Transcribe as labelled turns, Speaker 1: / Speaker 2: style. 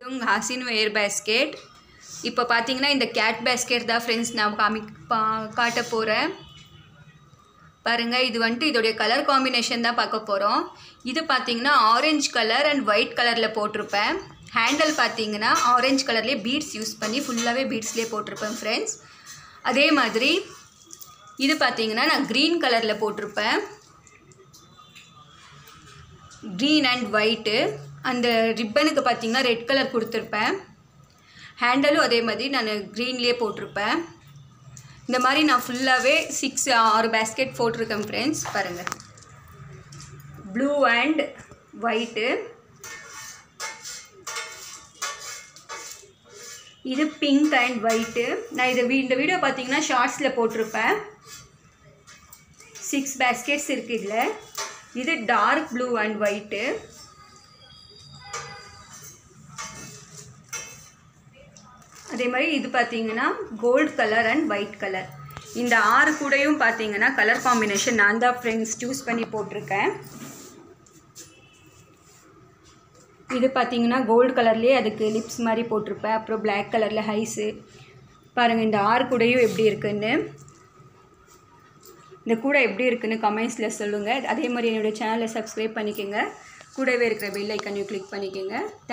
Speaker 1: ஹாசின் வேர் basket. இப்போ பார்த்தீங்கன்னா இந்த கேட் பேஸ்கெட் தான் ஃப்ரெண்ட்ஸ் நான் காட்ட போகிறேன். பாருங்கள், இது வந்துட்டு இதோடைய கலர் காம்பினேஷன் தான் பார்க்க போகிறோம். இது பார்த்தீங்கன்னா ஆரஞ்சு கலர் அண்ட் ஒயிட் கலரில் போட்டிருப்பேன். ஹேண்டில் பார்த்தீங்கன்னா ஆரஞ்சு கலர்லேயே பீட்ஸ் யூஸ் பண்ணி ஃபுல்லாகவே பீட்ஸ்லேயே போட்டிருப்பேன் ஃப்ரெண்ட்ஸ். அதே மாதிரி இது பார்த்தீங்கன்னா நான் க்ரீன் கலரில் போட்டிருப்பேன். Green and white. அந்த ரிப்பனுக்கு பார்த்தீங்கன்னா ரெட் கலர் கொடுத்துருப்பேன். ஹேண்டலும் அதே மாதிரி நான் க்ரீன்லேயே போட்டிருப்பேன். இந்த மாதிரி நான் ஃபுல்லாகவே 6 பேஸ்கெட் போட்டிருக்கேன் ஃப்ரெண்ட்ஸ். பாருங்கள், ப்ளூ அண்ட் ஒயிட்டு, இது பிங்க் அண்ட் ஒயிட்டு. நான் இந்த வீடியோ பார்த்தீங்கன்னா ஷார்ட்ஸில் போட்டிருப்பேன். 6 பேஸ்கெட்ஸ் இருக்குது இதில். இது டார்க் ப்ளூ அண்ட் ஒயிட்டு. அதே மாதிரி இது பார்த்தீங்கன்னா gold colour and white colour. இந்த 6 கூடையும் பார்த்தீங்கன்னா கலர் காம்பினேஷன் நான் தான் ஃப்ரெண்ட்ஸ் சூஸ் பண்ணி போட்டிருக்கேன். இது பார்த்தீங்கன்னா கோல்டு கலர்லேயே அதுக்கு லிப்ஸ் மாதிரி போட்டிருப்பேன். அப்புறம் பிளாக் கலரில் ஹைஸு. பாருங்கள் இந்த 6 கூடையும் எப்படி இருக்குன்னு, இந்த கூடை எப்படி இருக்குன்னு கமெண்ட்ஸில் சொல்லுங்கள். அதே மாதிரி என்னோடய சேனலை சப்ஸ்கிரைப் பண்ணிக்கோங்க. கூடவே இருக்கிற பெல் ஐக்கனையும் கிளிக் பண்ணிக்கோங்க.